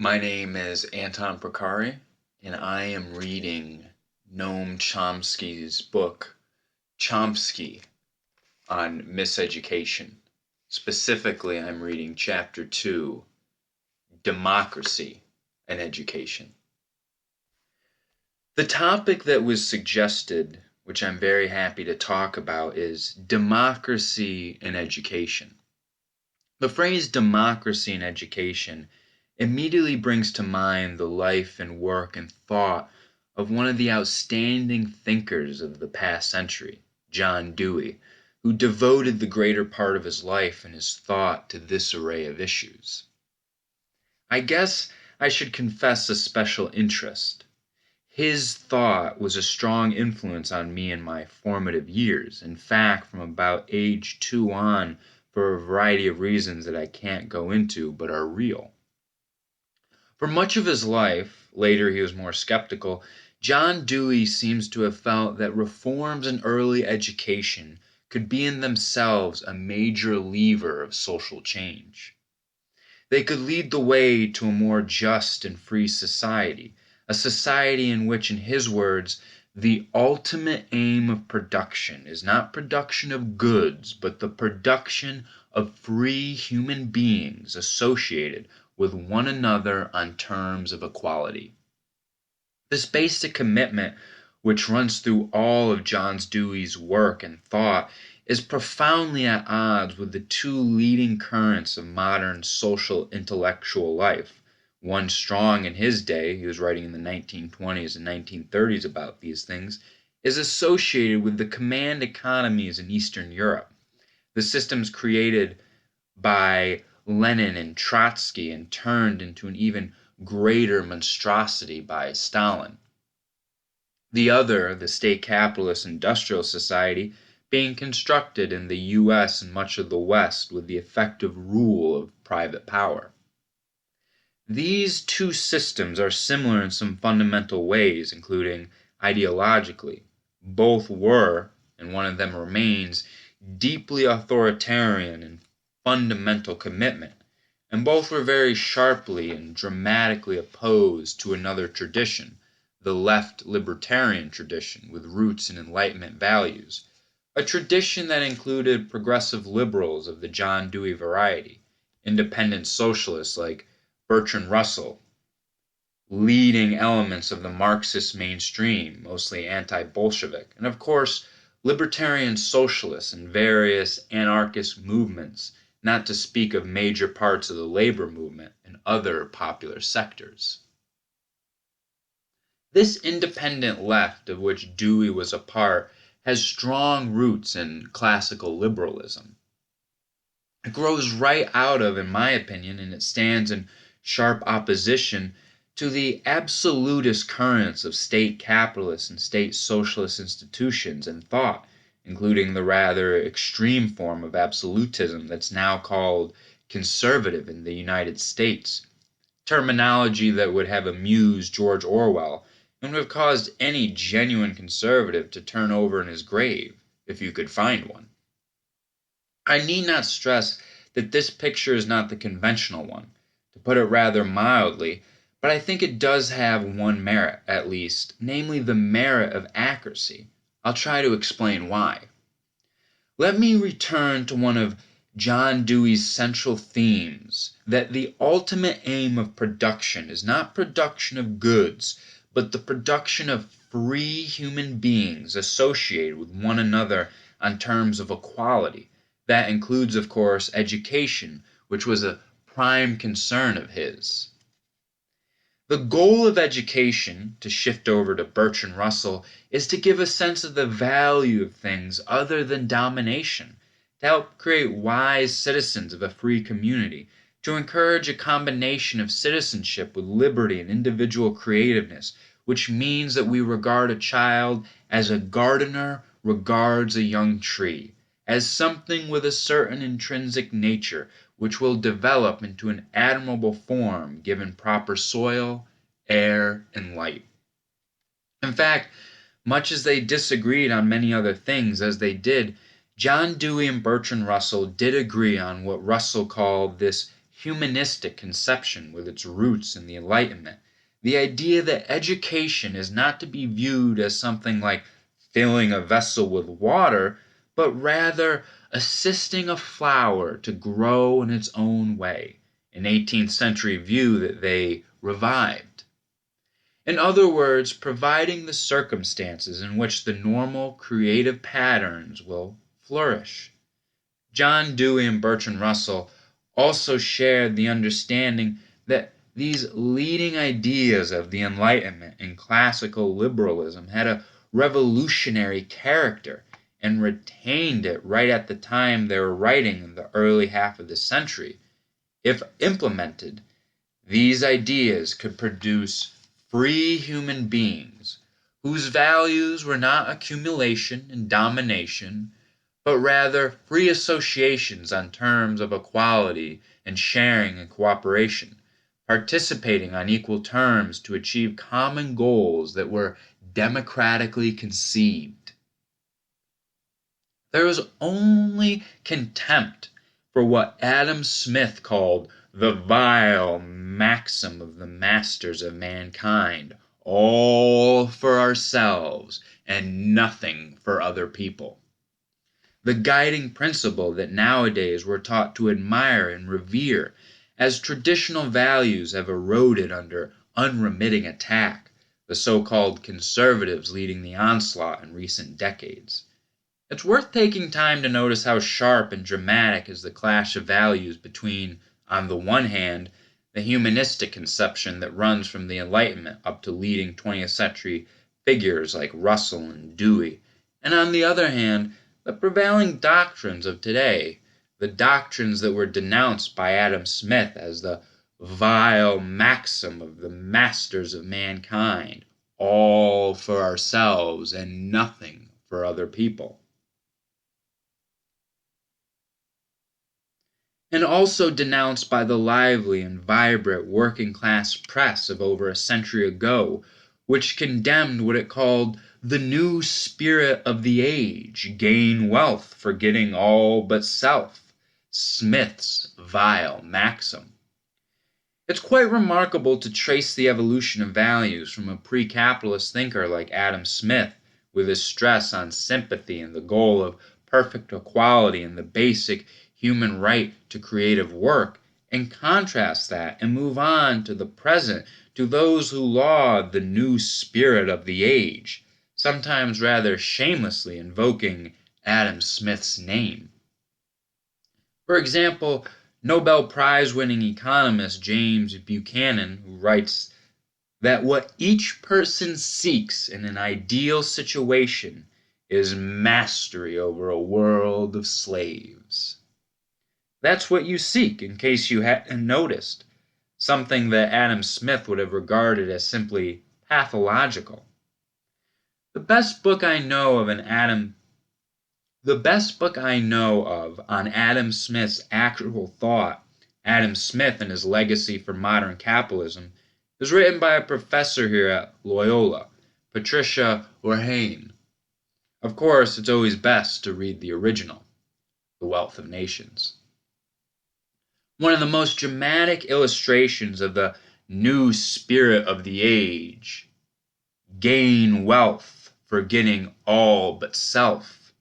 My name is Anton Prakari, and I am reading Noam Chomsky's book, Chomsky, on Miseducation. Specifically, I'm reading Chapter 2, Democracy and Education. The topic that was suggested, which I'm very happy to talk about, is democracy and education. The phrase democracy and education immediately brings to mind the life and work and thought of one of the outstanding thinkers of the past century, John Dewey, who devoted the greater part of his life and his thought to this array of issues. I guess I should confess a special interest. His thought was a strong influence on me in my formative years. In fact, from about age 2 on, for a variety of reasons that I can't go into but are real. For much of his life, later he was more skeptical, John Dewey seems to have felt that reforms in early education could be in themselves a major lever of social change. They could lead the way to a more just and free society, a society in which, in his words, the ultimate aim of production is not production of goods, but the production of free human beings associated with one another on terms of equality. This basic commitment, which runs through all of John Dewey's work and thought, is profoundly at odds with the two leading currents of modern social intellectual life. One strong in his day, he was writing in the 1920s and 1930s about these things, is associated with the command economies in Eastern Europe, the systems created by Lenin and Trotsky and turned into an even greater monstrosity by Stalin. The other, the state capitalist industrial society, being constructed in the U.S. and much of the West with the effective rule of private power. These two systems are similar in some fundamental ways, including ideologically. Both were, and one of them remains, deeply authoritarian in fundamental commitment, and both were very sharply and dramatically opposed to another tradition, the left libertarian tradition with roots in Enlightenment values, a tradition that included progressive liberals of the John Dewey variety, independent socialists like Bertrand Russell, leading elements of the Marxist mainstream, mostly anti-Bolshevik, and of course, libertarian socialists and various anarchist movements, not to speak of major parts of the labor movement and other popular sectors. This independent left, of which Dewey was a part, has strong roots in classical liberalism. It grows right out of, in my opinion, and it stands in sharp opposition to the absolutist currents of state capitalist and state socialist institutions and thought, including the rather extreme form of absolutism that's now called conservative in the United States, terminology that would have amused George Orwell and would have caused any genuine conservative to turn over in his grave, if you could find one. I need not stress that this picture is not the conventional one, to put it rather mildly, but I think it does have one merit, at least, namely the merit of accuracy. I'll try to explain why. Let me return to one of John Dewey's central themes, that the ultimate aim of production is not production of goods, but the production of free human beings associated with one another on terms of equality. That includes, of course, education, which was a prime concern of his. The goal of education, to shift over to Bertrand Russell, is to give a sense of the value of things other than domination, to help create wise citizens of a free community, to encourage a combination of citizenship with liberty and individual creativeness, which means that we regard a child as a gardener regards a young tree, as something with a certain intrinsic nature which will develop into an admirable form given proper soil, air, and light. In fact, much as they disagreed on many other things, as they did, John Dewey and Bertrand Russell did agree on what Russell called this humanistic conception with its roots in the Enlightenment, the idea that education is not to be viewed as something like filling a vessel with water, but rather assisting a flower to grow in its own way, an 18th century view that they revived. In other words, providing the circumstances in which the normal creative patterns will flourish. John Dewey and Bertrand Russell also shared the understanding that these leading ideas of the Enlightenment and classical liberalism had a revolutionary character and retained it right at the time they were writing in the early half of the century. If implemented, these ideas could produce free human beings whose values were not accumulation and domination, but rather free associations on terms of equality and sharing and cooperation, participating on equal terms to achieve common goals that were democratically conceived. There was only contempt for what Adam Smith called the vile maxim of the masters of mankind, all for ourselves and nothing for other people. The guiding principle that nowadays we're taught to admire and revere, as traditional values have eroded under unremitting attack, the so-called conservatives leading the onslaught in recent decades. It's worth taking time to notice how sharp and dramatic is the clash of values between, on the one hand, the humanistic conception that runs from the Enlightenment up to leading 20th century figures like Russell and Dewey, and on the other hand, the prevailing doctrines of today, the doctrines that were denounced by Adam Smith as the vile maxim of the masters of mankind, all for ourselves and nothing for other people. And also denounced by the lively and vibrant working-class press of over a century ago, which condemned what it called the new spirit of the age, gain wealth, forgetting all but self, Smith's vile maxim. It's quite remarkable to trace the evolution of values from a pre-capitalist thinker like Adam Smith, with his stress on sympathy and the goal of perfect equality and the basic human right to creative work, and contrast that and move on to the present, to those who laud the new spirit of the age, sometimes rather shamelessly invoking Adam Smith's name. For example, Nobel Prize-winning economist James Buchanan, who writes that what each person seeks in an ideal situation is mastery over a world of slaves. That's what you seek, in case you hadn't noticed, something that Adam Smith would have regarded as simply pathological. The best book I know of on Adam Smith's actual thought, Adam Smith and His Legacy for Modern Capitalism, is written by a professor here at Loyola, Patricia Orhane. Of course, it's always best to read the original, The Wealth of Nations. One of the most dramatic illustrations of the new spirit of the age, gain wealth, forgetting all but self,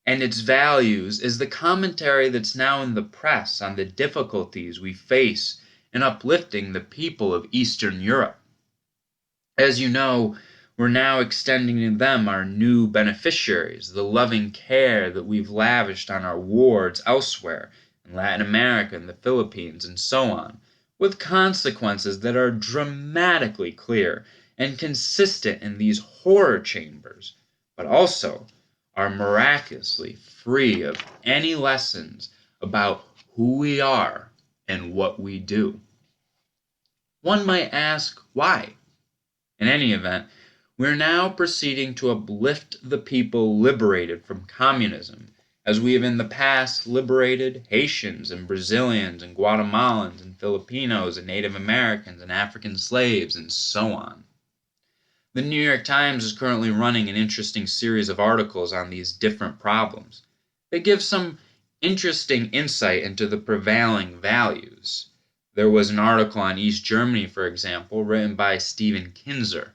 and its values is the commentary that's now in the press on the difficulties we face in uplifting the people of Eastern Europe. As you know, we're now extending to them our new beneficiaries, the loving care that we've lavished on our wards elsewhere, in Latin America and the Philippines, and so on, with consequences that are dramatically clear and consistent in these horror chambers, but also are miraculously free of any lessons about who we are and what we do. One might ask, why? In any event, we're now proceeding to uplift the people liberated from communism, as we have in the past liberated Haitians and Brazilians and Guatemalans and Filipinos and Native Americans and African slaves and so on. The New York Times is currently running an interesting series of articles on these different problems. They give some interesting insight into the prevailing values. There was an article on East Germany, for example, written by Stephen Kinzer.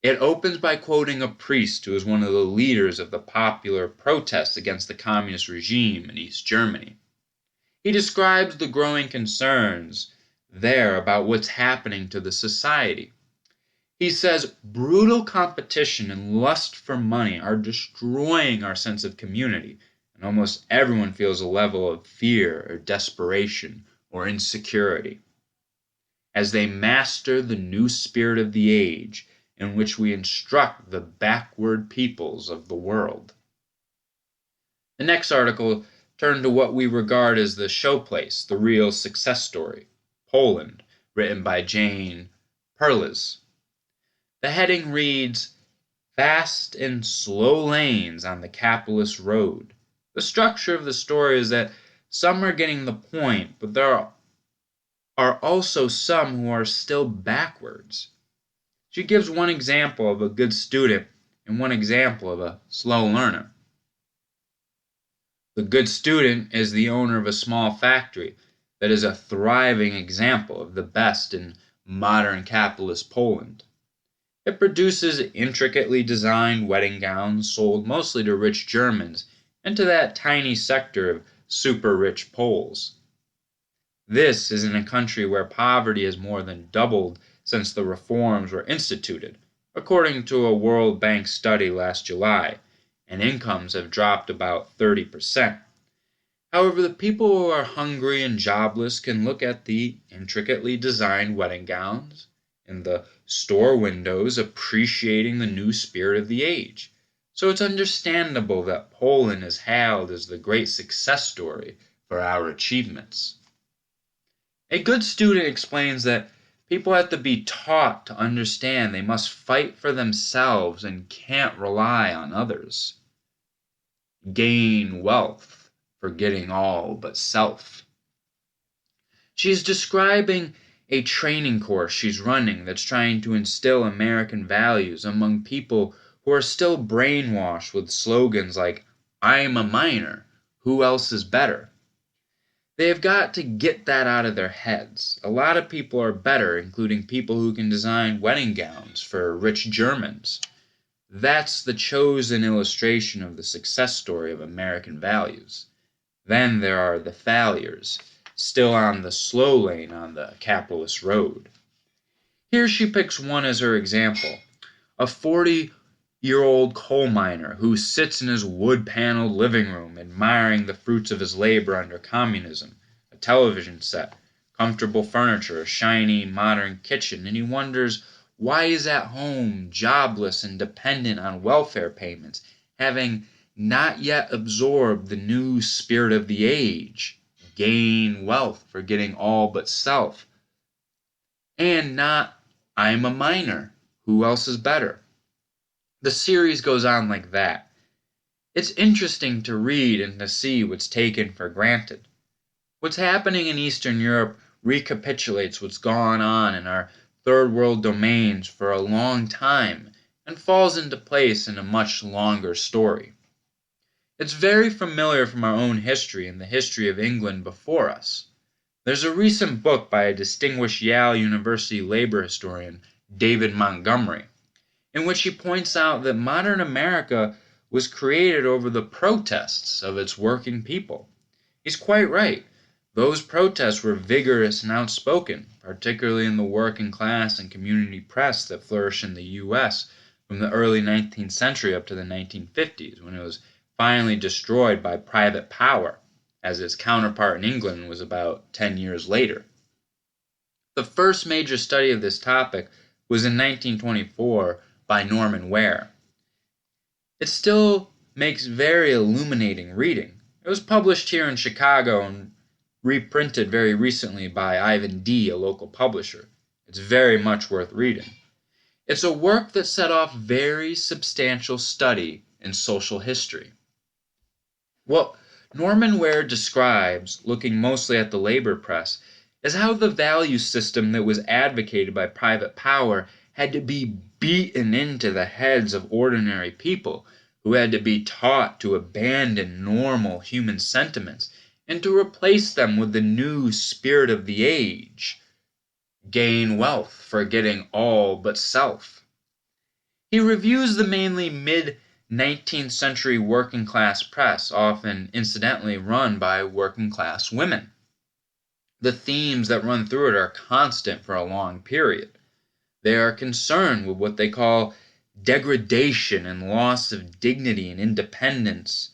It opens by quoting a priest who was one of the leaders of the popular protests against the communist regime in East Germany. He describes the growing concerns there about what's happening to the society. He says brutal competition and lust for money are destroying our sense of community, and almost everyone feels a level of fear or desperation or insecurity. As they master the new spirit of the age in which we instruct the backward peoples of the world. The next article turned to what we regard as the showplace, the real success story, Poland, written by Jane Perles. The heading reads, Fast and Slow Lanes on the Capitalist Road. The structure of the story is that some are getting the point, but there are also some who are still backwards. She gives one example of a good student and one example of a slow learner. The good student is the owner of a small factory that is a thriving example of the best in modern capitalist Poland. It produces intricately designed wedding gowns sold mostly to rich Germans and to that tiny sector of super-rich Poles. This is in a country where poverty has more than doubled since the reforms were instituted, according to a World Bank study last July, and incomes have dropped about 30%. However, the people who are hungry and jobless can look at the intricately designed wedding gowns in the store windows, appreciating the new spirit of the age. So it's understandable that Poland is hailed as the great success story for our achievements. A good student explains that people have to be taught to understand they must fight for themselves and can't rely on others. Gain wealth, forgetting all but self. She's describing a training course she's running that's trying to instill American values among people who are still brainwashed with slogans like, I'm a miner, who else is better? They have got to get that out of their heads. A lot of people are better, including people who can design wedding gowns for rich Germans. That's the chosen illustration of the success story of American values. Then there are the failures, still on the slow lane on the capitalist road. Here she picks one as her example, a 40-year-old coal miner who sits in his wood-paneled living room admiring the fruits of his labor under communism, a television set, comfortable furniture, a shiny modern kitchen, and he wonders why he's at home, jobless and dependent on welfare payments, having not yet absorbed the new spirit of the age, gain wealth, forgetting all but self, and not, I'm a miner, who else is better? The series goes on like that. It's interesting to read and to see what's taken for granted. What's happening in Eastern Europe recapitulates what's gone on in our third world domains for a long time and falls into place in a much longer story. It's very familiar from our own history and the history of England before us. There's a recent book by a distinguished Yale University labor historian, David Montgomery, in which he points out that modern America was created over the protests of its working people. He's quite right. Those protests were vigorous and outspoken, particularly in the working class and community press that flourished in the U.S. from the early 19th century up to the 1950s, when it was finally destroyed by private power, as its counterpart in England was about 10 years later. The first major study of this topic was in 1924 by Norman Ware. It still makes very illuminating reading. It was published here in Chicago and reprinted very recently by Ivan D., a local publisher. It's very much worth reading. It's a work that set off very substantial study in social history. What Norman Ware describes, looking mostly at the labor press, is how the value system that was advocated by private power had to be beaten into the heads of ordinary people who had to be taught to abandon normal human sentiments and to replace them with the new spirit of the age, gain wealth, forgetting all but self. He reviews the mainly mid-19th century working class press, often incidentally run by working class women. The themes that run through it are constant for a long period. They are concerned with what they call degradation and loss of dignity and independence,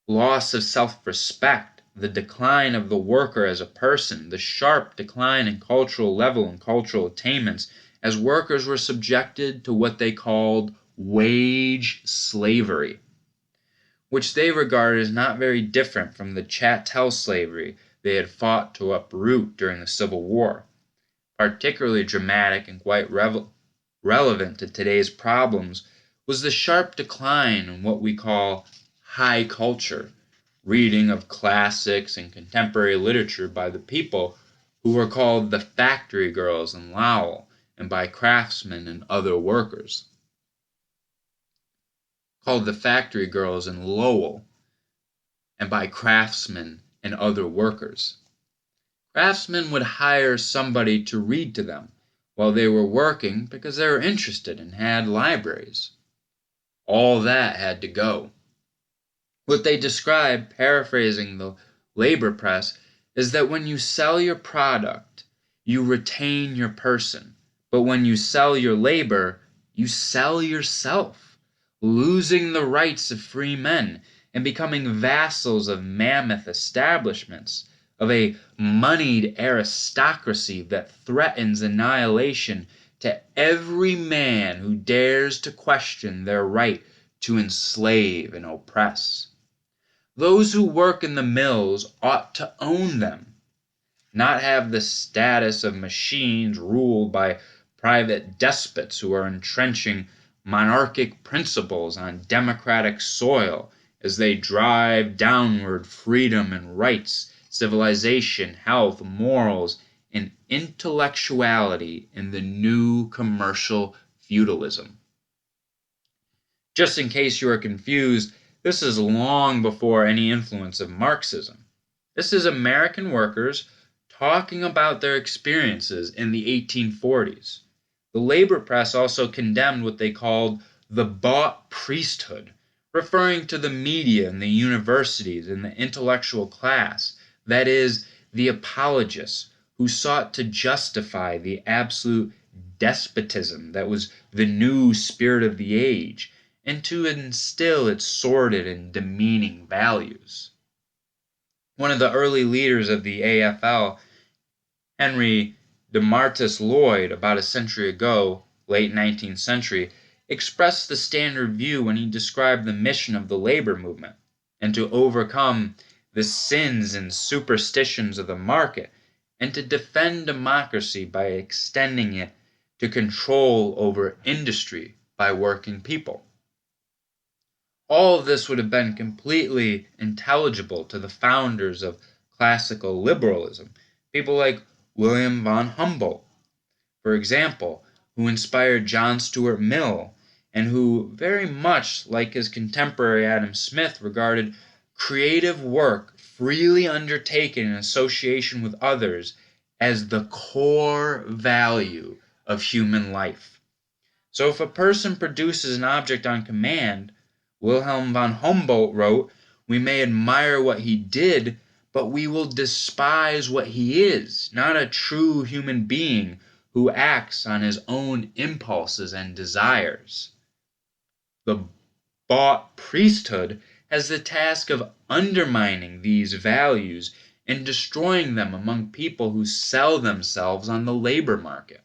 loss of self-respect, the decline of the worker as a person, the sharp decline in cultural level and cultural attainments as workers were subjected to what they called wage slavery, which they regarded as not very different from the chattel slavery they had fought to uproot during the Civil War. Particularly dramatic and quite relevant to today's problems was the sharp decline in what we call high culture, reading of classics and contemporary literature by the people who were called the factory girls in Lowell and by craftsmen and other workers. Called the factory girls in Lowell and by craftsmen and other workers. Craftsmen would hire somebody to read to them while they were working because they were interested and had libraries. All that had to go. What they describe, paraphrasing the labor press, is that when you sell your product, you retain your person. But when you sell your labor, you sell yourself, losing the rights of free men and becoming vassals of mammoth establishments, of a moneyed aristocracy that threatens annihilation to every man who dares to question their right to enslave and oppress. Those who work in the mills ought to own them, not have the status of machines ruled by private despots who are entrenching monarchic principles on democratic soil as they drive downward freedom and rights, civilization, health, morals, and intellectuality in the new commercial feudalism. Just in case you are confused, this is long before any influence of Marxism. This is American workers talking about their experiences in the 1840s. The labor press also condemned what they called the bought priesthood, referring to the media and the universities and the intellectual class, that is, the apologists who sought to justify the absolute despotism that was the new spirit of the age and to instill its sordid and demeaning values. One of the early leaders of the AFL, Henry DeMartis Lloyd, about a century ago, late 19th century, expressed the standard view when he described the mission of the labor movement, and to overcome the sins and superstitions of the market, and to defend democracy by extending it to control over industry by working people. All of this would have been completely intelligible to the founders of classical liberalism, people like William von Humboldt, for example, who inspired John Stuart Mill, and who, very much like his contemporary Adam Smith, regarded creative work freely undertaken in association with others as the core value of human life. So if a person produces an object on command, Wilhelm von Humboldt wrote, "We may admire what he did, but we will despise what he is, not a true human being who acts on his own impulses and desires." The bought priesthood has the task of undermining these values and destroying them among people who sell themselves on the labor market.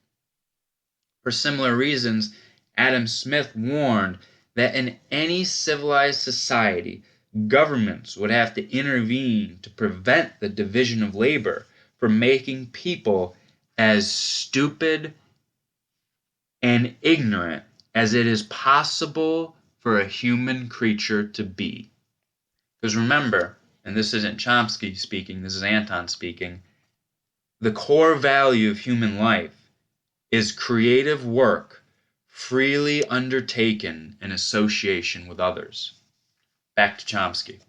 For similar reasons, Adam Smith warned that in any civilized society, governments would have to intervene to prevent the division of labor from making people as stupid and ignorant as it is possible for a human creature to be. Because remember, and this isn't Chomsky speaking, this is Anton speaking, the core value of human life is creative work freely undertaken in association with others. Back to Chomsky.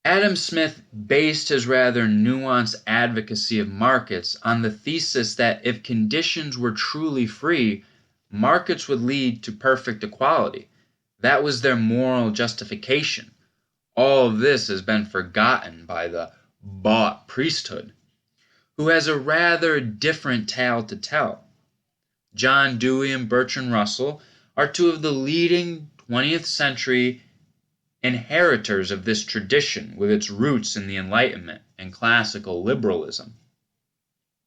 Adam Smith based his rather nuanced advocacy of markets on the thesis that if conditions were truly free, markets would lead to perfect equality. That was their moral justification. All of this has been forgotten by the bought priesthood, who has a rather different tale to tell. John Dewey and Bertrand Russell are two of the leading 20th century inheritors of this tradition with its roots in the Enlightenment and classical liberalism.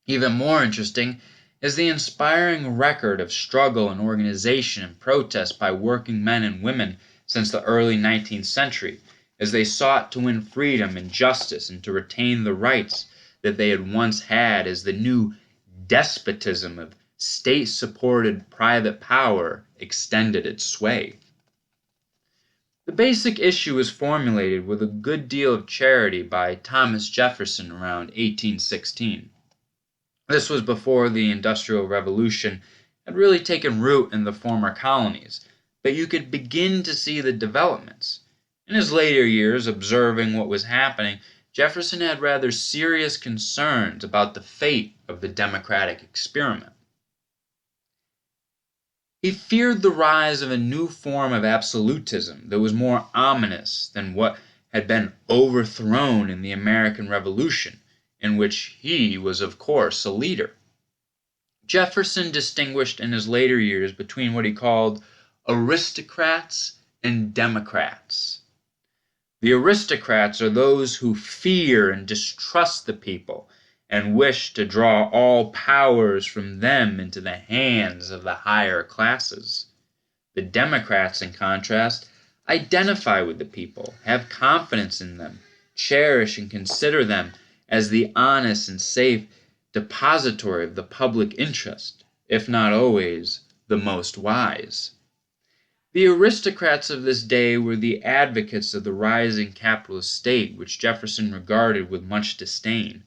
Even more interesting is the inspiring record of struggle and organization and protest by working men and women since the early 19th century, as they sought to win freedom and justice and to retain the rights that they had once had as the new despotism of state-supported private power extended its sway. The basic issue was formulated with a good deal of charity by Thomas Jefferson around 1816. This was before the Industrial Revolution had really taken root in the former colonies, but you could begin to see the developments. In his later years, observing what was happening, Jefferson had rather serious concerns about the fate of the democratic experiment. He feared the rise of a new form of absolutism that was more ominous than what had been overthrown in the American Revolution, in which he was, of course, a leader. Jefferson distinguished in his later years between what he called aristocrats and democrats. The aristocrats are those who fear and distrust the people and wish to draw all powers from them into the hands of the higher classes. The Democrats, in contrast, identify with the people, have confidence in them, cherish and consider them as the honest and safe depository of the public interest, if not always the most wise. The aristocrats of this day were the advocates of the rising capitalist state, which Jefferson regarded with much disdain,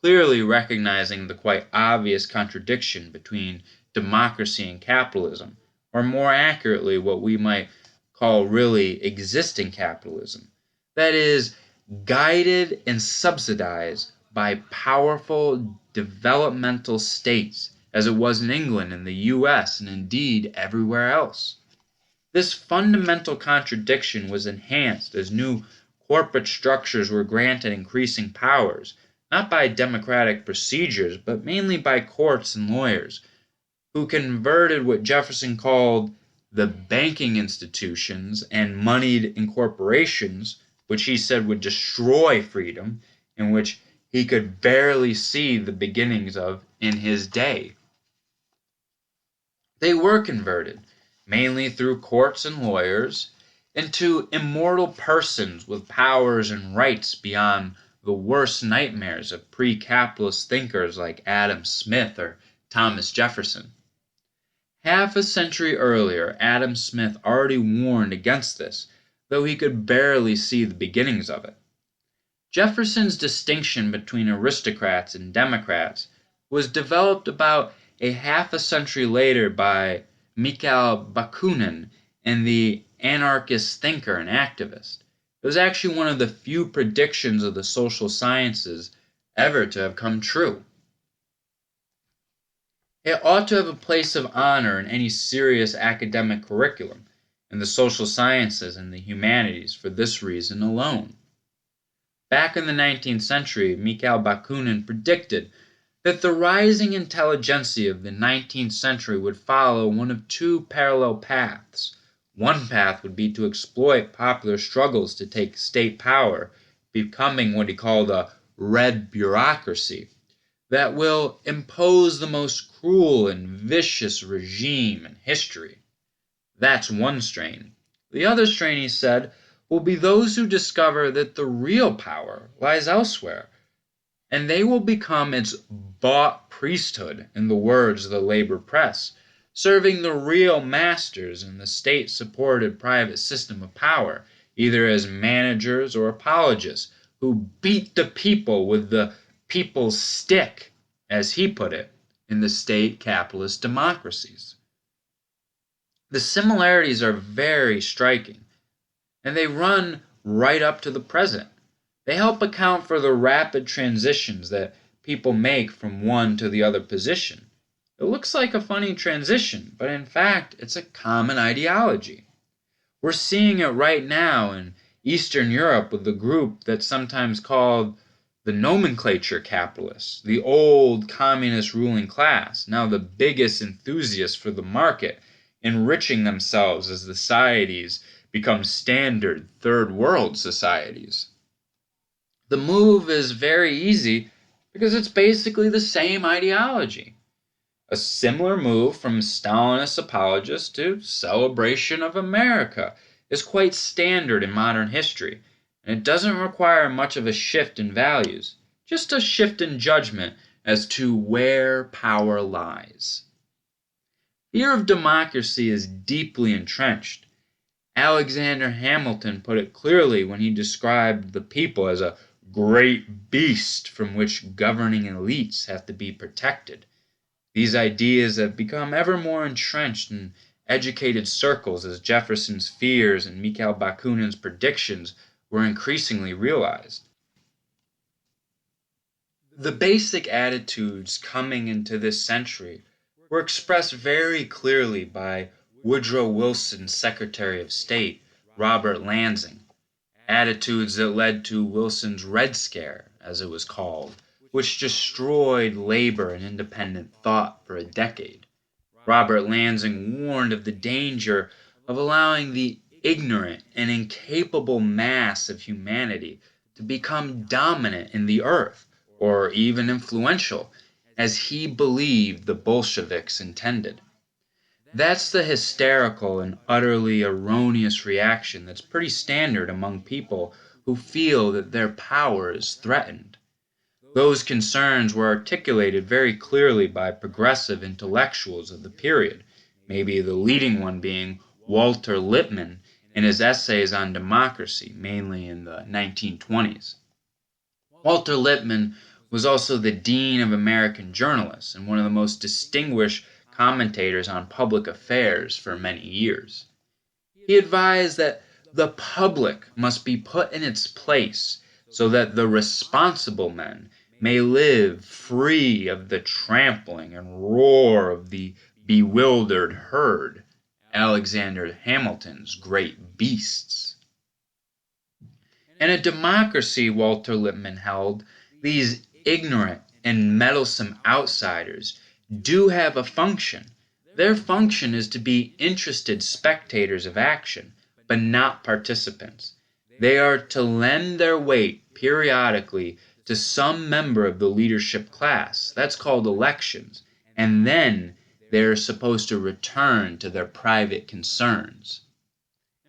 clearly recognizing the quite obvious contradiction between democracy and capitalism, or more accurately, what we might call really existing capitalism, that is, guided and subsidized by powerful developmental states, as it was in England and the US and indeed everywhere else. This fundamental contradiction was enhanced as new corporate structures were granted increasing powers, not by democratic procedures, but mainly by courts and lawyers, who converted what Jefferson called the banking institutions and moneyed incorporations, which he said would destroy freedom, and which he could barely see the beginnings of in his day. They were converted, mainly through courts and lawyers, into immortal persons with powers and rights beyond the worst nightmares of pre-capitalist thinkers like Adam Smith or Thomas Jefferson. Half a century earlier, Adam Smith already warned against this, though he could barely see the beginnings of it. Jefferson's distinction between aristocrats and democrats was developed about a half a century later by Mikhail Bakunin and the anarchist thinker and activist. It was actually one of the few predictions of the social sciences ever to have come true. It ought to have a place of honor in any serious academic curriculum, in the social sciences and the humanities, for this reason alone. Back in the 19th century, Mikhail Bakunin predicted that the rising intelligentsia of the 19th century would follow one of two parallel paths. One path would be to exploit popular struggles to take state power, becoming what he called a red bureaucracy that will impose the most cruel and vicious regime in history. That's one strain. The other strain, he said, will be those who discover that the real power lies elsewhere, and they will become its bought priesthood, in the words of the labor press, serving the real masters in the state-supported private system of power, either as managers or apologists, who beat the people with the people's stick, as he put it, in the state capitalist democracies. The similarities are very striking, and they run right up to the present. They help account for the rapid transitions that people make from one to the other position. It looks like a funny transition, but in fact, it's a common ideology. We're seeing it right now in Eastern Europe with the group that's sometimes called the nomenclature capitalists, the old communist ruling class, now the biggest enthusiasts for the market, enriching themselves as the societies become standard third world societies. The move is very easy because it's basically the same ideology. A similar move from Stalinist apologists to celebration of America is quite standard in modern history, and it doesn't require much of a shift in values, just a shift in judgment as to where power lies. Fear of democracy is deeply entrenched. Alexander Hamilton put it clearly when he described the people as a great beast from which governing elites have to be protected. These ideas have become ever more entrenched in educated circles as Jefferson's fears and Mikhail Bakunin's predictions were increasingly realized. The basic attitudes coming into this century were expressed very clearly by Woodrow Wilson's Secretary of State, Robert Lansing, attitudes that led to Wilson's Red Scare, as it was called, which destroyed labor and independent thought for a decade. Robert Lansing warned of the danger of allowing the ignorant and incapable mass of humanity to become dominant in the earth, or even influential, as he believed the Bolsheviks intended. That's the hysterical and utterly erroneous reaction that's pretty standard among people who feel that their power is threatened. Those concerns were articulated very clearly by progressive intellectuals of the period, maybe the leading one being Walter Lippmann in his essays on democracy, mainly in the 1920s. Walter Lippmann was also the Dean of American Journalists and one of the most distinguished commentators on public affairs for many years. He advised that the public must be put in its place so that the responsible men may live free of the trampling and roar of the bewildered herd, Alexander Hamilton's great beasts. In a democracy, Walter Lippmann held, these ignorant and meddlesome outsiders do have a function. Their function is to be interested spectators of action, but not participants. They are to lend their weight periodically to some member of the leadership class. That's called elections. And then they are supposed to return to their private concerns.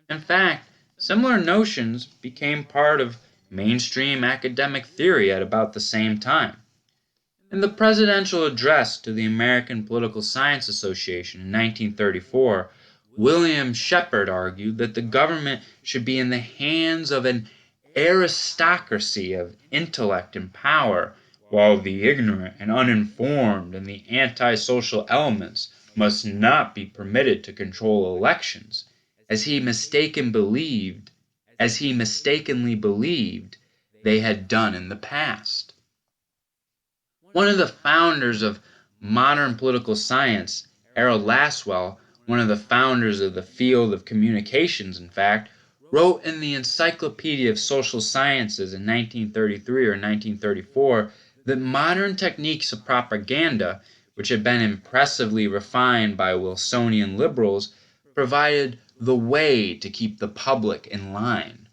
In fact, similar notions became part of mainstream academic theory at about the same time. In the presidential address to the American Political Science Association in 1934, William Shepard argued that the government should be in the hands of an aristocracy of intellect and power, while the ignorant and uninformed and the antisocial elements must not be permitted to control elections, as he mistakenly believed they had done in the past. One of the founders of modern political science, Harold Lasswell, one of the founders of the field of communications, in fact, wrote in the Encyclopedia of Social Sciences in 1933 or 1934 that modern techniques of propaganda, which had been impressively refined by Wilsonian liberals, provided the way to keep the public in line.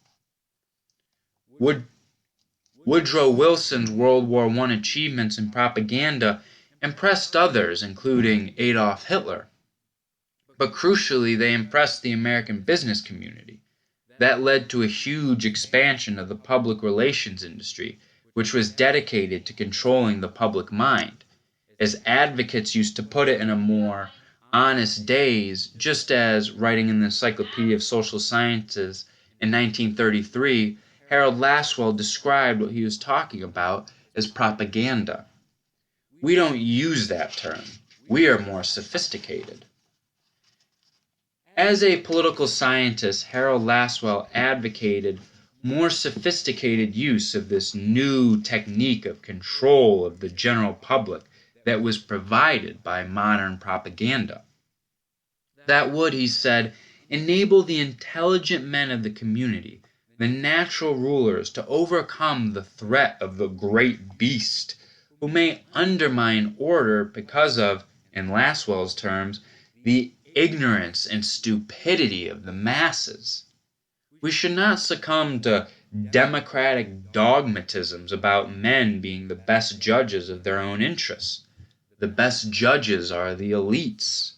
Woodrow Wilson's World War I achievements in propaganda impressed others, including Adolf Hitler. But crucially, they impressed the American business community. That led to a huge expansion of the public relations industry, which was dedicated to controlling the public mind. As advocates used to put it in a more honest days, just as, writing in the Encyclopedia of Social Sciences in 1933, Harold Lasswell described what he was talking about as propaganda. We don't use that term. We are more sophisticated. As a political scientist, Harold Lasswell advocated more sophisticated use of this new technique of control of the general public that was provided by modern propaganda. That would, he said, enable the intelligent men of the community, the natural rulers, to overcome the threat of the great beast, who may undermine order because of, in Lasswell's terms, the ignorance and stupidity of the masses. We should not succumb to democratic dogmatisms about men being the best judges of their own interests. The best judges are the elites,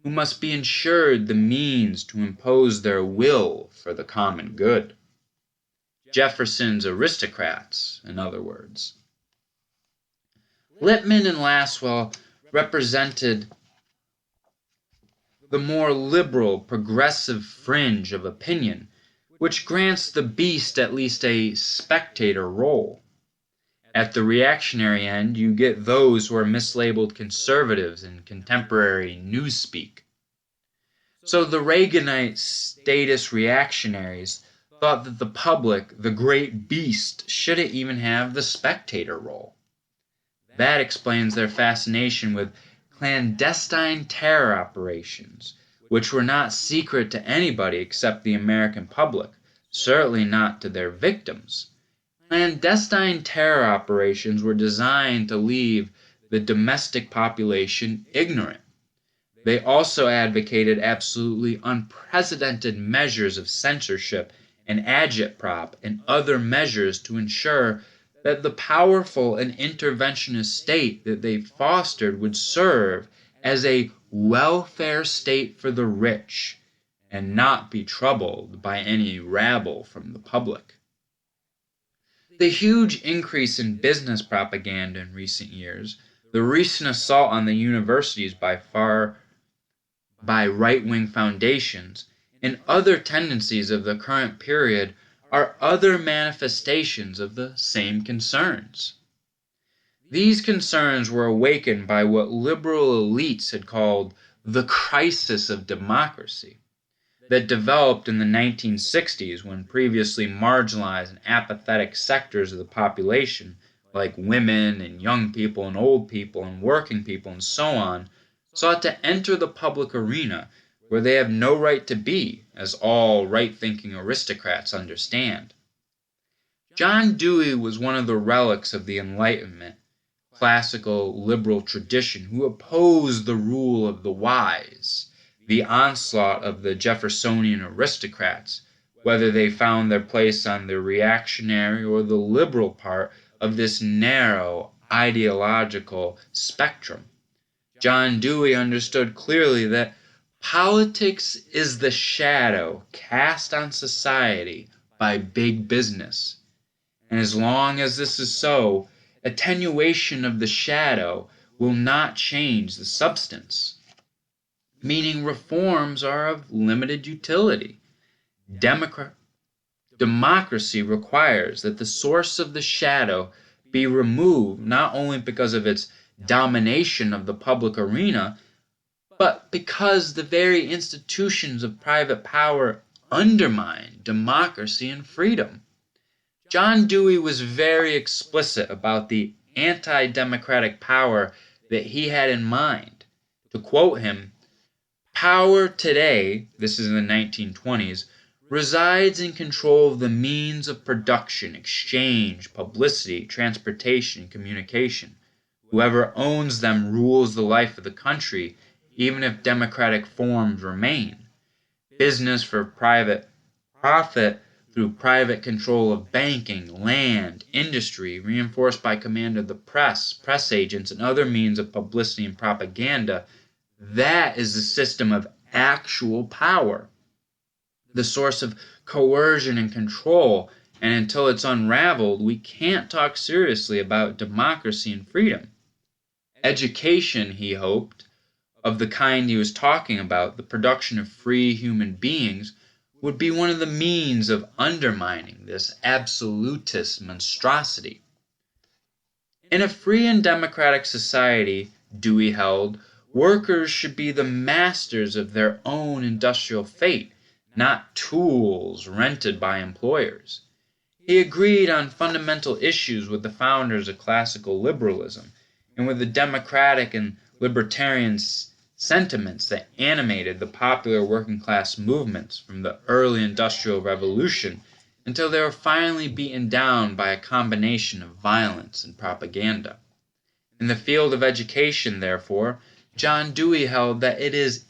who must be ensured the means to impose their will for the common good. Jefferson's aristocrats, in other words. Lippmann and Lasswell represented the more liberal, progressive fringe of opinion, which grants the beast at least a spectator role. At the reactionary end, you get those who are mislabeled conservatives in contemporary newspeak. So the Reaganite status reactionaries thought that the public, the great beast, shouldn't even have the spectator role. That explains their fascination with clandestine terror operations, which were not secret to anybody except the American public, certainly not to their victims. Clandestine terror operations were designed to leave the domestic population ignorant. They also advocated absolutely unprecedented measures of censorship and agitprop and other measures to ensure that the powerful and interventionist state that they fostered would serve as a welfare state for the rich and not be troubled by any rabble from the public. The huge increase in business propaganda in recent years, the recent assault on the universities by right-wing foundations, and other tendencies of the current period are other manifestations of the same concerns. These concerns were awakened by what liberal elites had called the crisis of democracy, that developed in the 1960s when previously marginalized and apathetic sectors of the population, like women and young people and old people and working people and so on, sought to enter the public arena where they have no right to be, as all right-thinking aristocrats understand. John Dewey was one of the relics of the Enlightenment, classical liberal tradition, who opposed the rule of the wise, the onslaught of the Jeffersonian aristocrats, whether they found their place on the reactionary or the liberal part of this narrow ideological spectrum. John Dewey understood clearly that politics is the shadow cast on society by big business. And as long as this is so, attenuation of the shadow will not change the substance, meaning reforms are of limited utility. Democracy requires that the source of the shadow be removed not only because of its domination of the public arena, but because the very institutions of private power undermine democracy and freedom. John Dewey was very explicit about the anti-democratic power that he had in mind. To quote him, "Power today," this is in the 1920s, "resides in control of the means of production, exchange, publicity, transportation, and communication. Whoever owns them rules the life of the country, even if democratic forms remain. Business for private profit through private control of banking, land, industry, reinforced by command of the press, press agents, and other means of publicity and propaganda, that is the system of actual power, the source of coercion and control, and until it's unraveled, we can't talk seriously about democracy and freedom." Education, he hoped, of the kind he was talking about, the production of free human beings, would be one of the means of undermining this absolutist monstrosity. In a free and democratic society, Dewey held, workers should be the masters of their own industrial fate, not tools rented by employers. He agreed on fundamental issues with the founders of classical liberalism and with the democratic and libertarian sentiments that animated the popular working class movements from the early Industrial Revolution until they were finally beaten down by a combination of violence and propaganda. In the field of education, therefore, John Dewey held that it is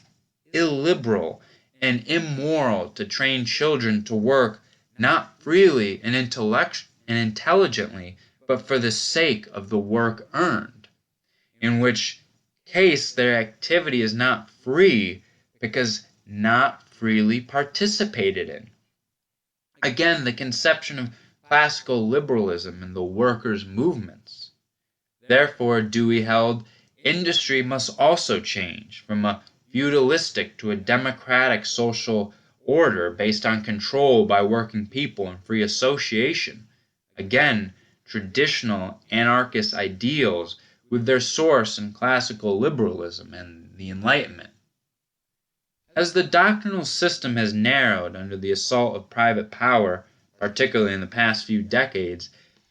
illiberal and immoral to train children to work not freely and intelligently, but for the sake of the work earned, in which case their activity is not free because not freely participated in. Again, the conception of classical liberalism and the workers' movements. Therefore, Dewey held, industry must also change from a feudalistic to a democratic social order based on control by working people and free association. Again, traditional anarchist ideals with their source in classical liberalism and the Enlightenment. As the doctrinal system has narrowed under the assault of private power, particularly in the past few decades,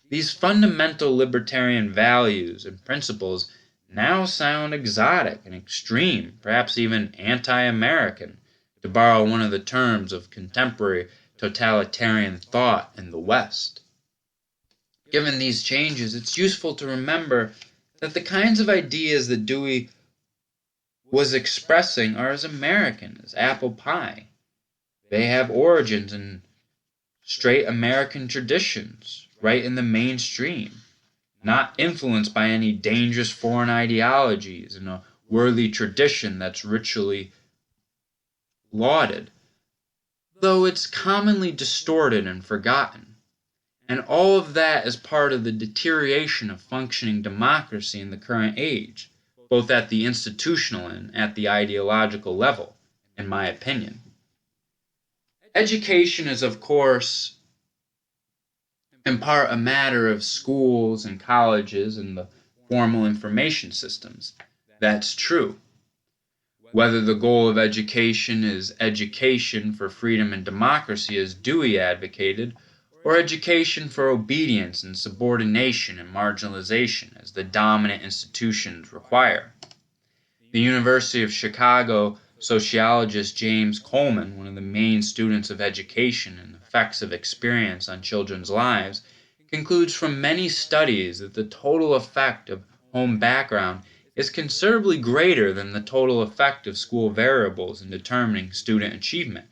these fundamental libertarian values and principles now sound exotic and extreme, perhaps even anti-American, to borrow one of the terms of contemporary totalitarian thought in the West. Given these changes, it's useful to remember that the kinds of ideas that Dewey was expressing are as American as apple pie. They have origins in straight American traditions, right in the mainstream, not influenced by any dangerous foreign ideologies and a worldly tradition that's ritually lauded, though it's commonly distorted and forgotten. And all of that is part of the deterioration of functioning democracy in the current age, both at the institutional and at the ideological level, in my opinion. Education is, of course, in part a matter of schools and colleges and the formal information systems. That's true. Whether the goal of education is education for freedom and democracy, as Dewey advocated, or education for obedience and subordination and marginalization, as the dominant institutions require. The University of Chicago sociologist James Coleman, one of the main students of education and effects of experience on children's lives, concludes from many studies that the total effect of home background is considerably greater than the total effect of school variables in determining student achievement.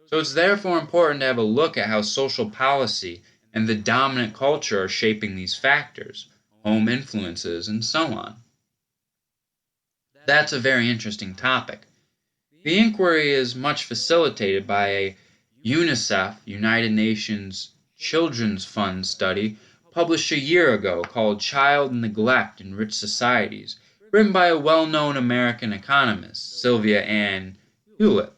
So it's therefore important to have a look at how social policy and the dominant culture are shaping these factors, home influences, and so on. That's a very interesting topic. The inquiry is much facilitated by a UNICEF, United Nations Children's Fund study published a year ago called Child Neglect in Rich Societies, written by a well-known American economist, Sylvia Ann Hewlett.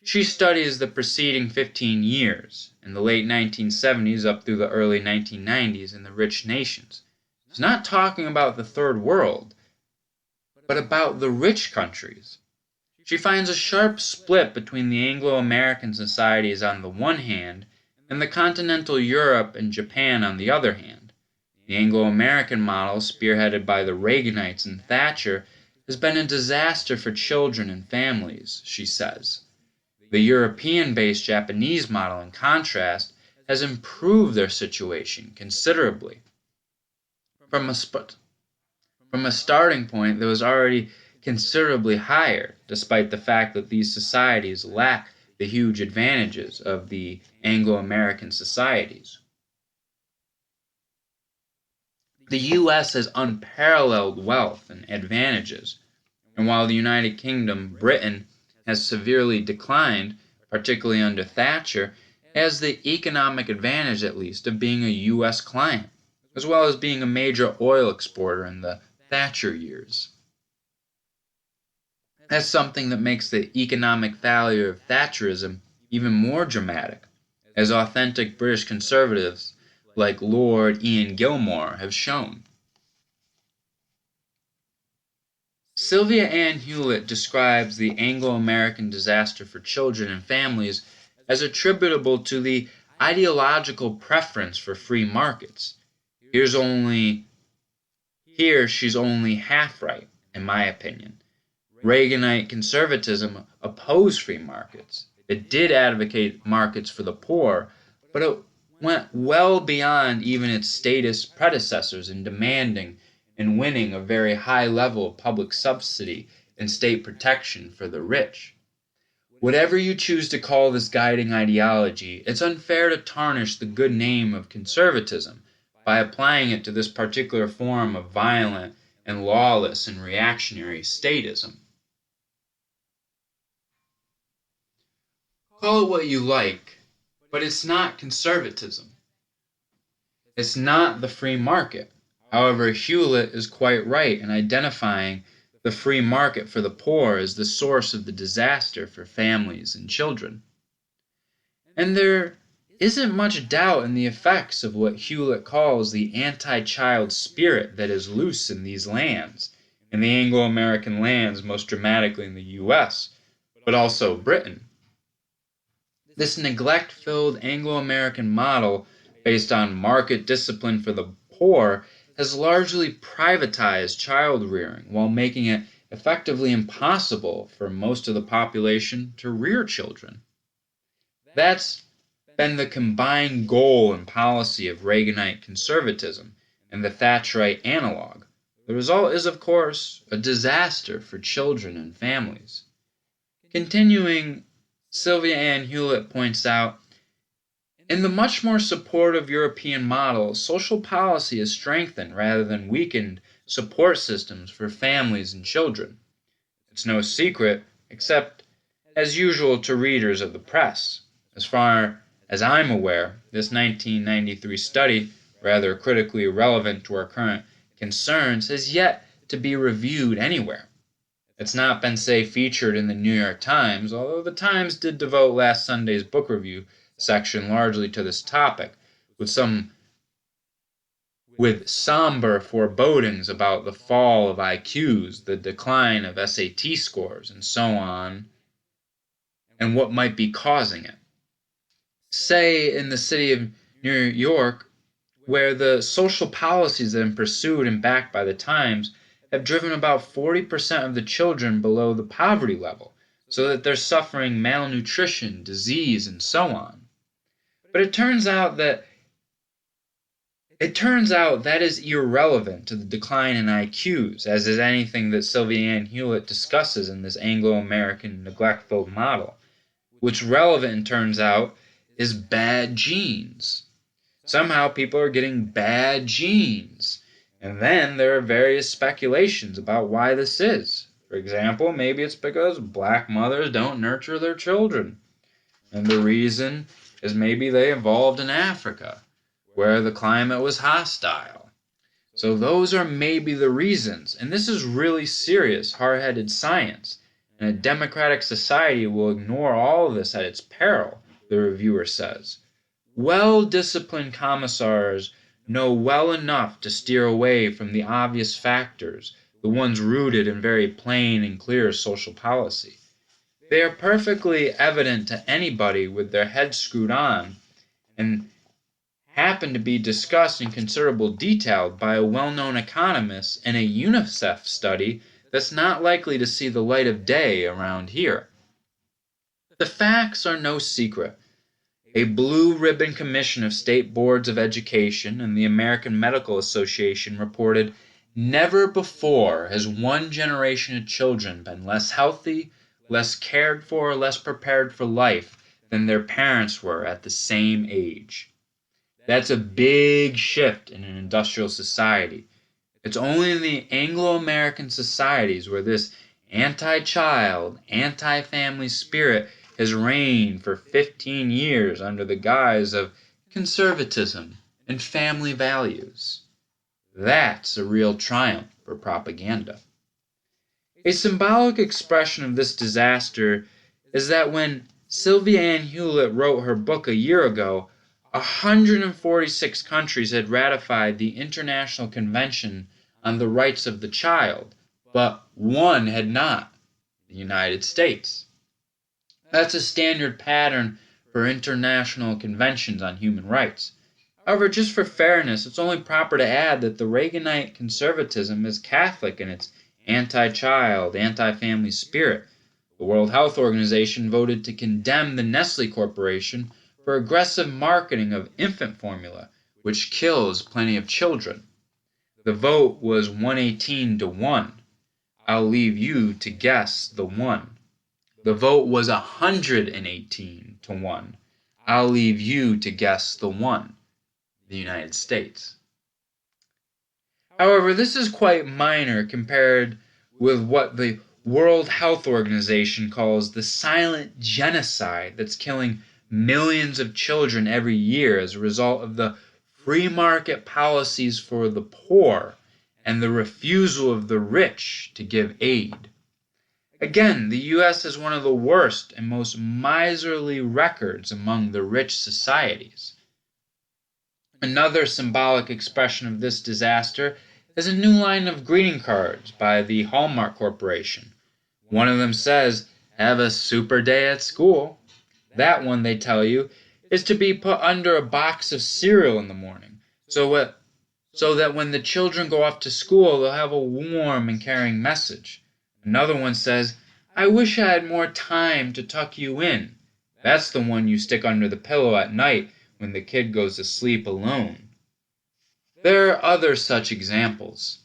She studies the preceding 15 years, in the late 1970s up through the early 1990s in the rich nations. She's not talking about the third world, but about the rich countries. She finds a sharp split between the Anglo-American societies on the one hand and the continental Europe and Japan on the other hand. The Anglo-American model, spearheaded by the Reaganites and Thatcher, has been a disaster for children and families, she says. The European-based Japanese model, in contrast, has improved their situation considerably. From a starting point that was already considerably higher, despite the fact that these societies lack the huge advantages of the Anglo-American societies. The U.S. has unparalleled wealth and advantages, and while the United Kingdom, Britain, has severely declined, particularly under Thatcher, has the economic advantage, at least, of being a U.S. client, as well as being a major oil exporter in the Thatcher years. That's something that makes the economic failure of Thatcherism even more dramatic, as authentic British conservatives like Lord Ian Gilmore have shown. Sylvia Ann Hewlett describes the Anglo-American disaster for children and families as attributable to the ideological preference for free markets. Here she's only half right, in my opinion. Reaganite conservatism opposed free markets. It did advocate markets for the poor, but it went well beyond even its statist predecessors in demanding and winning a very high level of public subsidy and state protection for the rich. Whatever you choose to call this guiding ideology, it's unfair to tarnish the good name of conservatism by applying it to this particular form of violent and lawless and reactionary statism. Call it what you like, but it's not conservatism. It's not the free market. However, Hewlett is quite right in identifying the free market for the poor as the source of the disaster for families and children. And there isn't much doubt in the effects of what Hewlett calls the anti-child spirit that is loose in these lands, in the Anglo-American lands, most dramatically in the U.S., but also Britain. This neglect-filled Anglo-American model, based on market discipline for the poor, has largely privatized child rearing while making it effectively impossible for most of the population to rear children. That's been the combined goal and policy of Reaganite conservatism and the Thatcherite analog. The result is, of course, a disaster for children and families. Continuing, Sylvia Ann Hewlett points out, in the much more supportive European model, social policy has strengthened rather than weakened support systems for families and children. It's no secret, except as usual to readers of the press. As far as I'm aware, this 1993 study, rather critically relevant to our current concerns, has yet to be reviewed anywhere. It's not been, say, featured in the New York Times, although the Times did devote last Sunday's book review section largely to this topic, with somber forebodings about the fall of IQs, the decline of SAT scores, and so on, and what might be causing it. Say, in the city of New York, where the social policies that have been pursued and backed by the Times have driven about 40% of the children below the poverty level, so that they're suffering malnutrition, disease, and so on. But it turns out that is irrelevant to the decline in IQs, as is anything that Sylvia Ann Hewlett discusses in this Anglo-American neglect-filled model. What's relevant, turns out, is bad genes. Somehow people are getting bad genes. And then there are various speculations about why this is. For example, maybe it's because black mothers don't nurture their children. And the reason is maybe they evolved in Africa, where the climate was hostile. So those are maybe the reasons. And this is really serious, hard-headed science. And a democratic society will ignore all of this at its peril, the reviewer says. Well-disciplined commissars know well enough to steer away from the obvious factors, the ones rooted in very plain and clear social policy. They are perfectly evident to anybody with their heads screwed on, and happen to be discussed in considerable detail by a well-known economist in a UNICEF study that's not likely to see the light of day around here. The facts are no secret. A blue ribbon commission of state boards of education and the American Medical Association reported, never before has one generation of children been less healthy, less cared for, less prepared for life than their parents were at the same age. That's a big shift in an industrial society. It's only in the Anglo-American societies where this anti-child, anti-family spirit has reigned for 15 years under the guise of conservatism and family values. That's a real triumph for propaganda. A symbolic expression of this disaster is that when Sylvia Ann Hewlett wrote her book a year ago, 146 countries had ratified the International Convention on the Rights of the Child, but one had not, the United States. That's a standard pattern for international conventions on human rights. However, just for fairness, it's only proper to add that the Reaganite conservatism is Catholic in its anti-child, anti-family spirit. The World Health Organization voted to condemn the Nestle Corporation for aggressive marketing of infant formula, which kills plenty of children. The vote was 118 to 1. I'll leave you to guess the one. The vote was 118 to 1. I'll leave you to guess the one. The United States. However, this is quite minor compared with what the World Health Organization calls the silent genocide that's killing millions of children every year as a result of the free market policies for the poor and the refusal of the rich to give aid. Again, the U.S. has one of the worst and most miserly records among the rich societies. Another symbolic expression of this disaster is a new line of greeting cards by the Hallmark Corporation. One of them says, "Have a super day at school." That one, they tell you, is to be put under a box of cereal in the morning, so that when the children go off to school, they'll have a warm and caring message. Another one says, "I wish I had more time to tuck you in." That's the one you stick under the pillow at night when the kid goes to sleep alone. There are other such examples.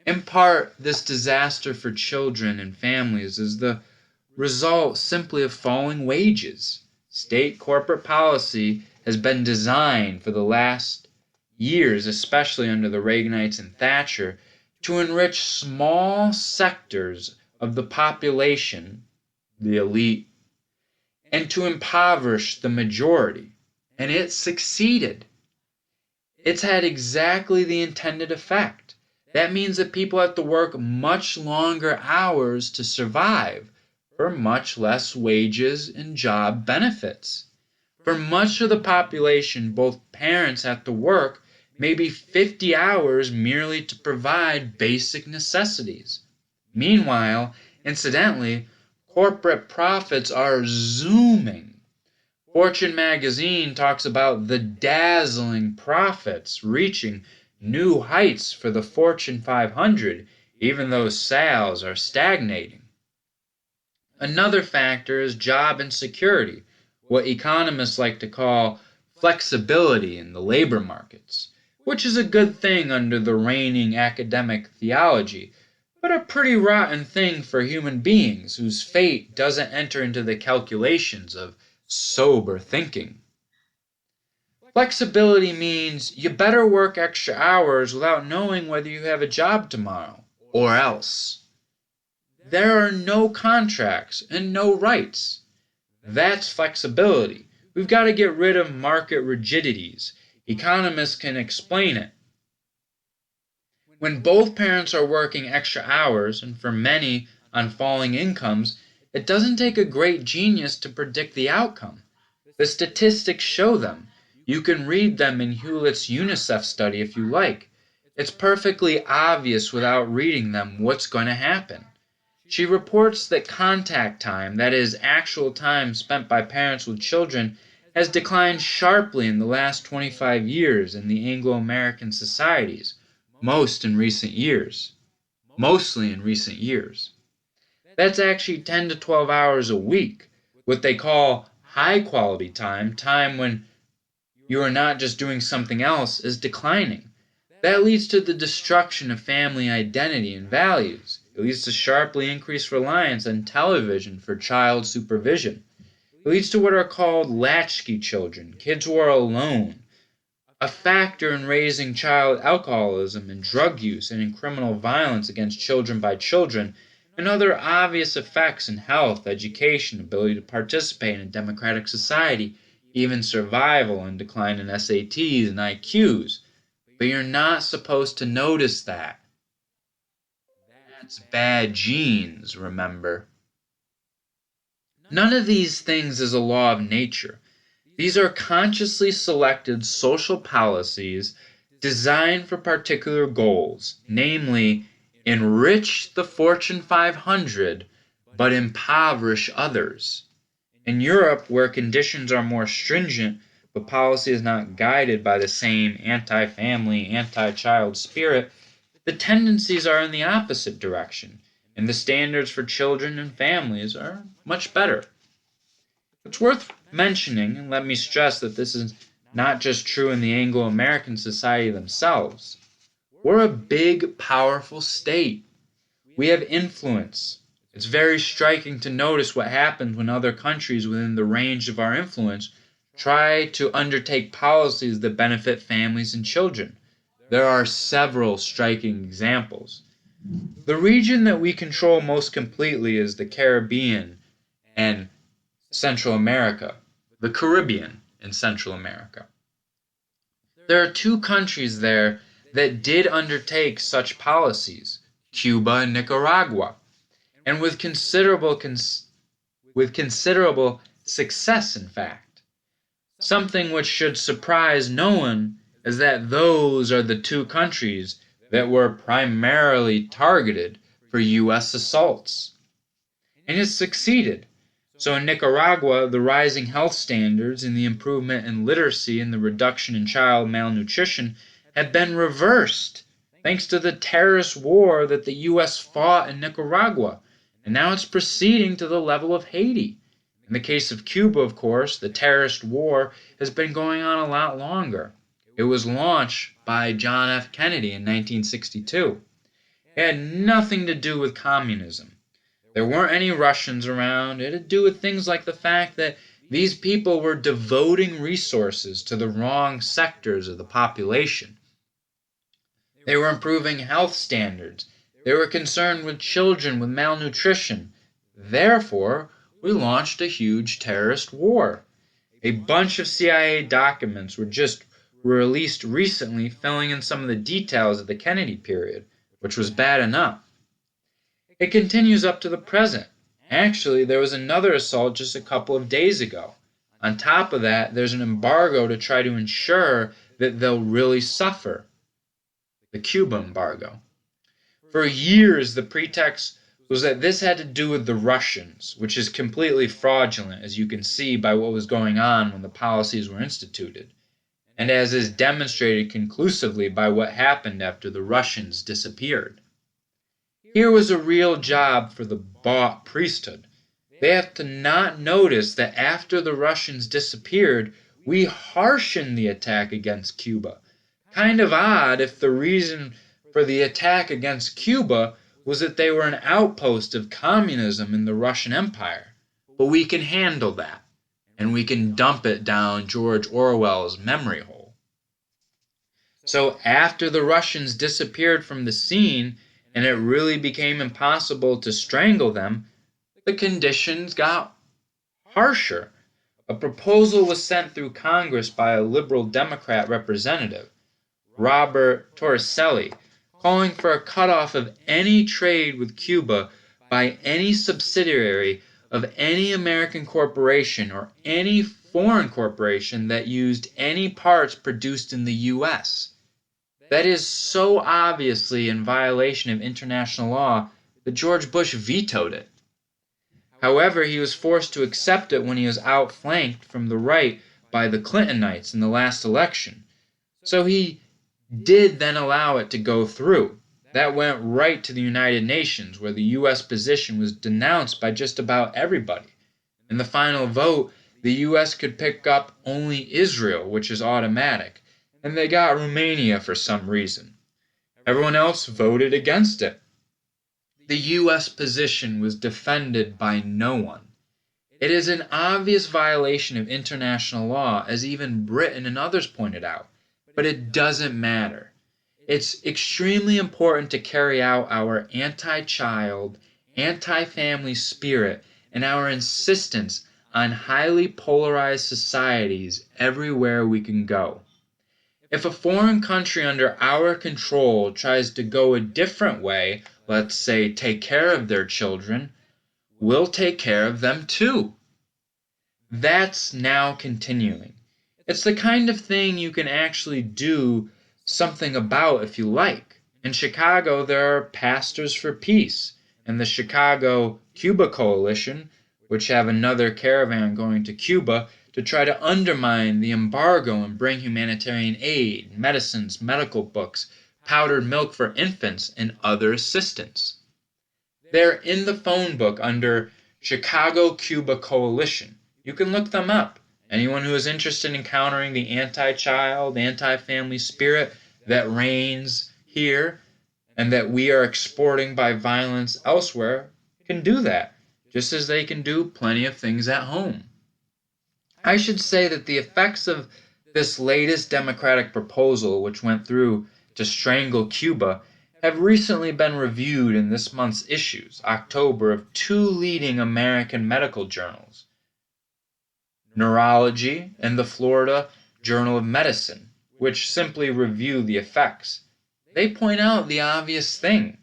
In part, this disaster for children and families is the result simply of falling wages. State corporate policy has been designed for the last years, especially under the Reaganites and Thatcher, to enrich small sectors of the population, the elite, and to impoverish the majority. And it succeeded. It's had exactly the intended effect. That means that people have to work much longer hours to survive for much less wages and job benefits. For much of the population, both parents have to work maybe 50 hours merely to provide basic necessities. Meanwhile, incidentally, corporate profits are zooming. Fortune magazine talks about the dazzling profits reaching new heights for the Fortune 500, even though sales are stagnating. Another factor is job insecurity, what economists like to call flexibility in the labor markets, which is a good thing under the reigning academic theology, but a pretty rotten thing for human beings whose fate doesn't enter into the calculations of sober thinking. Flexibility means you better work extra hours without knowing whether you have a job tomorrow, or else. There are no contracts and no rights. That's flexibility. We've got to get rid of market rigidities. Economists can explain it. When both parents are working extra hours, and for many on falling incomes, it doesn't take a great genius to predict the outcome. The statistics show them. You can read them in Hewlett's UNICEF study if you like. It's perfectly obvious without reading them what's going to happen. She reports that contact time, that is, actual time spent by parents with children, has declined sharply in the last 25 years in the Anglo-American societies, mostly in recent years. That's actually 10 to 12 hours a week, what they call high-quality time, time when you are not just doing something else, is declining. That leads to the destruction of family identity and values. It leads to sharply increased reliance on television for child supervision. It leads to what are called latchkey children, kids who are alone, a factor in raising child alcoholism and drug use and in criminal violence against children by children, and other obvious effects in health, education, ability to participate in a democratic society, even survival and decline in SATs and IQs. But you're not supposed to notice that. That's bad genes, remember. None of these things is a law of nature. These are consciously selected social policies designed for particular goals, namely enrich the Fortune 500, but impoverish others. In Europe, where conditions are more stringent, but policy is not guided by the same anti-family, anti-child spirit, the tendencies are in the opposite direction, and the standards for children and families are much better. It's worth mentioning, and let me stress that this is not just true in the Anglo-American society themselves. We're a big, powerful state. We have influence. It's very striking to notice what happens when other countries within the range of our influence try to undertake policies that benefit families and children. There are several striking examples. The region that we control most completely is the Caribbean and Central America, the Caribbean and Central America. There are two countries there that did undertake such policies, Cuba and Nicaragua, and with considerable success, in fact. Something which should surprise no one is that those are the two countries that were primarily targeted for U.S. assaults. And it succeeded. So in Nicaragua, the rising health standards and the improvement in literacy and the reduction in child malnutrition have been reversed thanks to the terrorist war that the U.S. fought in Nicaragua, and now it's proceeding to the level of Haiti. In the case of Cuba, of course, the terrorist war has been going on a lot longer. It was launched by John F. Kennedy in 1962. It had nothing to do with communism. There weren't any Russians around. It had to do with things like the fact that these people were devoting resources to the wrong sectors of the population. They were improving health standards. They were concerned with children with malnutrition. Therefore, we launched a huge terrorist war. A bunch of CIA documents were released recently filling in some of the details of the Kennedy period, which was bad enough. It continues up to the present. Actually, there was another assault just a couple of days ago. On top of that, there's an embargo to try to ensure that they'll really suffer. The Cuba embargo. For years, the pretext was that this had to do with the Russians, which is completely fraudulent, as you can see by what was going on when the policies were instituted, and as is demonstrated conclusively by what happened after the Russians disappeared. Here was a real job for the bought priesthood. They have to not notice that after the Russians disappeared, we harshened the attack against Cuba. Kind of odd if the reason for the attack against Cuba was that they were an outpost of communism in the Russian Empire. But we can handle that, and we can dump it down George Orwell's memory hole. So after the Russians disappeared from the scene, and it really became impossible to strangle them, the conditions got harsher. A proposal was sent through Congress by a liberal Democrat representative, Robert Torricelli, calling for a cutoff of any trade with Cuba by any subsidiary of any American corporation or any foreign corporation that used any parts produced in the U.S. That is so obviously in violation of international law that George Bush vetoed it. However, he was forced to accept it when he was outflanked from the right by the Clintonites in the last election. So he did then allow it to go through. That went right to the United Nations, where the U.S. position was denounced by just about everybody. In the final vote, the U.S. could pick up only Israel, which is automatic, and they got Romania for some reason. Everyone else voted against it. The U.S. position was defended by no one. It is an obvious violation of international law, as even Britain and others pointed out, but it doesn't matter. It's extremely important to carry out our anti-child, anti-family spirit and our insistence on highly polarized societies everywhere we can go. If a foreign country under our control tries to go a different way, let's say take care of their children, we'll take care of them too. That's now continuing. It's the kind of thing you can actually do something about if you like. In Chicago, there are Pastors for Peace and the Chicago Cuba Coalition, which have another caravan going to Cuba to try to undermine the embargo and bring humanitarian aid, medicines, medical books, powdered milk for infants, and other assistance. They're in the phone book under Chicago Cuba Coalition. You can look them up. Anyone who is interested in countering the anti-child, anti-family spirit that reigns here and that we are exporting by violence elsewhere can do that, just as they can do plenty of things at home. I should say that the effects of this latest Democratic proposal, which went through to strangle Cuba, have recently been reviewed in this month's issues, October, of two leading American medical journals, Neurology and the Florida Journal of Medicine, which simply review the effects. They point out the obvious thing.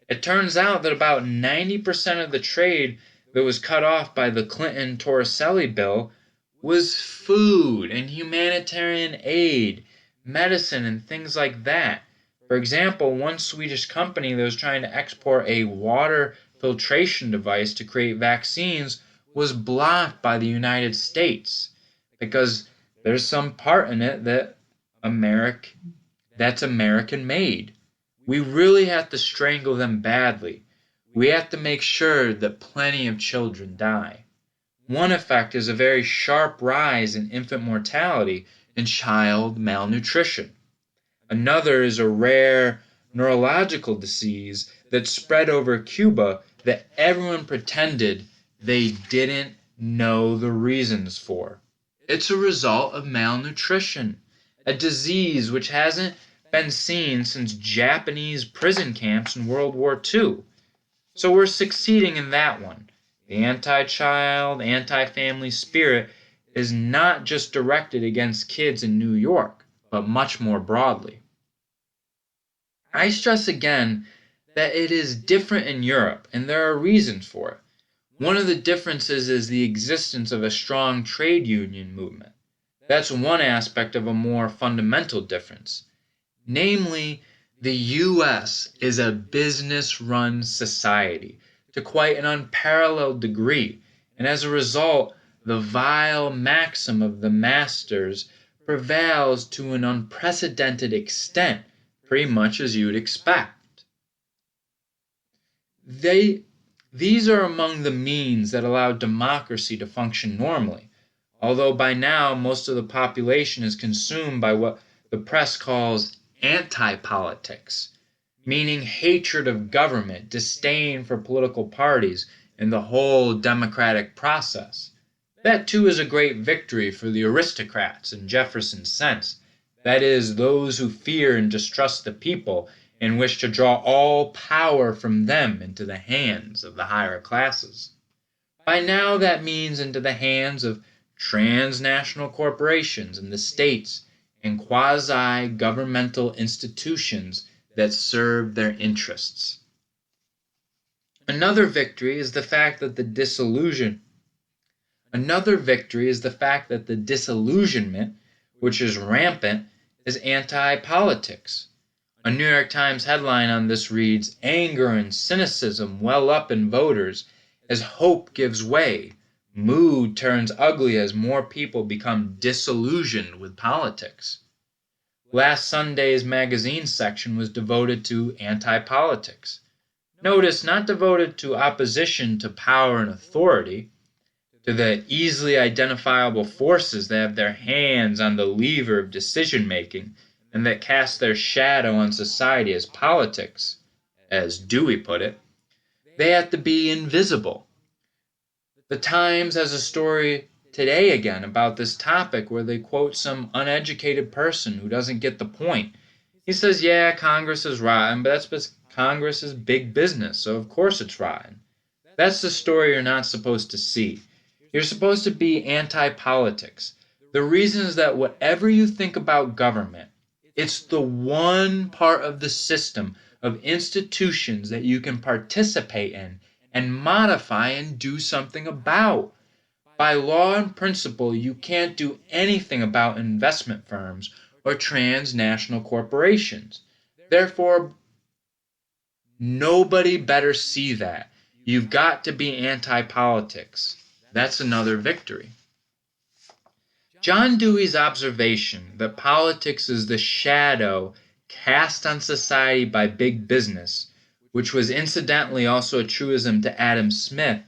It turns out that about 90% of the trade that was cut off by the Clinton-Torricelli bill was food and humanitarian aid, medicine, and things like that. For example, one Swedish company that was trying to export a water filtration device to create vaccines was blocked by the United States because there's some part in it that's American made. We really have to strangle them badly. We have to make sure that plenty of children die. One effect is a very sharp rise in infant mortality and child malnutrition. Another is a rare neurological disease that spread over Cuba that everyone pretended they didn't know the reasons for. It's a result of malnutrition, a disease which hasn't been seen since Japanese prison camps in World War II. So we're succeeding in that one. The anti-child, anti-family spirit is not just directed against kids in New York, but much more broadly. I stress again that it is different in Europe, and there are reasons for it. One of the differences is the existence of a strong trade union movement. That's one aspect of a more fundamental difference. Namely, the U.S. is a business-run society to quite an unparalleled degree, and as a result, the vile maxim of the masters prevails to an unprecedented extent, pretty much as you'd expect. These are among the means that allow democracy to function normally, although by now most of the population is consumed by what the press calls anti-politics, meaning hatred of government, disdain for political parties, and the whole democratic process. That too is a great victory for the aristocrats in Jefferson's sense, that is, those who fear and distrust the people and wish to draw all power from them into the hands of the higher classes. By now that means into the hands of transnational corporations in the states and quasi-governmental institutions that serve their interests. Another victory is the fact that the disillusionment, which is rampant, is anti-politics. A New York Times headline on this reads, "Anger and cynicism well up in voters as hope gives way. Mood turns ugly as more people become disillusioned with politics." Last Sunday's magazine section was devoted to anti-politics. Notice, not devoted to opposition to power and authority, to the easily identifiable forces that have their hands on the lever of decision-making and that cast their shadow on society as politics, as Dewey put it. They have to be invisible. The Times has a story today again about this topic where they quote some uneducated person who doesn't get the point. He says, yeah, Congress is rotten, but that's because Congress is big business, so of course it's rotten. That's the story you're not supposed to see. You're supposed to be anti-politics. The reason is that whatever you think about government, it's the one part of the system of institutions that you can participate in and modify and do something about. By law and principle, you can't do anything about investment firms or transnational corporations. Therefore, Nobody better see that. You've got to be anti-politics. That's another victory. John Dewey's observation that politics is the shadow cast on society by big business, which was incidentally also a truism to Adam Smith,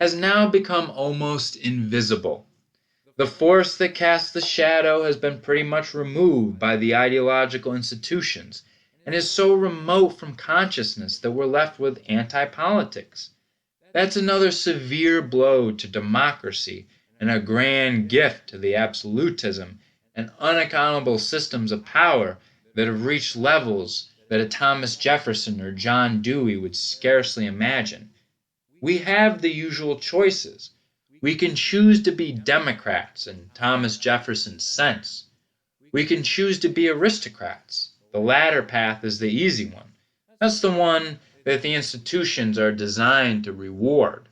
has now become almost invisible. The force that casts the shadow has been pretty much removed by the ideological institutions and is so remote from consciousness that we're left with anti-politics. That's another severe blow to democracy and a grand gift to the absolutism and unaccountable systems of power that have reached levels that a Thomas Jefferson or John Dewey would scarcely imagine. We have the usual choices. We can choose to be Democrats in Thomas Jefferson's sense. We can choose to be aristocrats. The latter path is the easy one. That's the one that the institutions are designed to reward.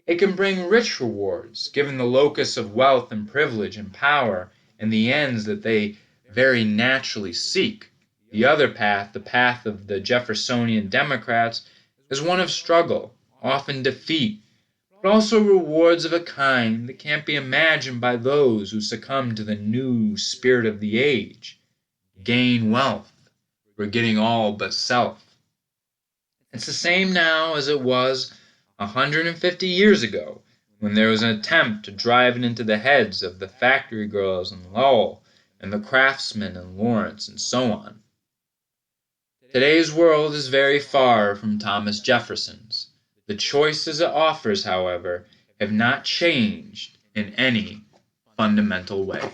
It can bring rich rewards, given the locus of wealth and privilege and power and the ends that they very naturally seek. The other path, the path of the Jeffersonian Democrats, is one of struggle, often defeat, but also rewards of a kind that can't be imagined by those who succumb to the new spirit of the age. Gain wealth, forgetting all but self. It's the same now as it was 150 years ago, when there was an attempt to drive it into the heads of the factory girls in Lowell and the craftsmen in Lawrence and so on. Today's world is very far from Thomas Jefferson's. The choices it offers, however, have not changed in any fundamental way.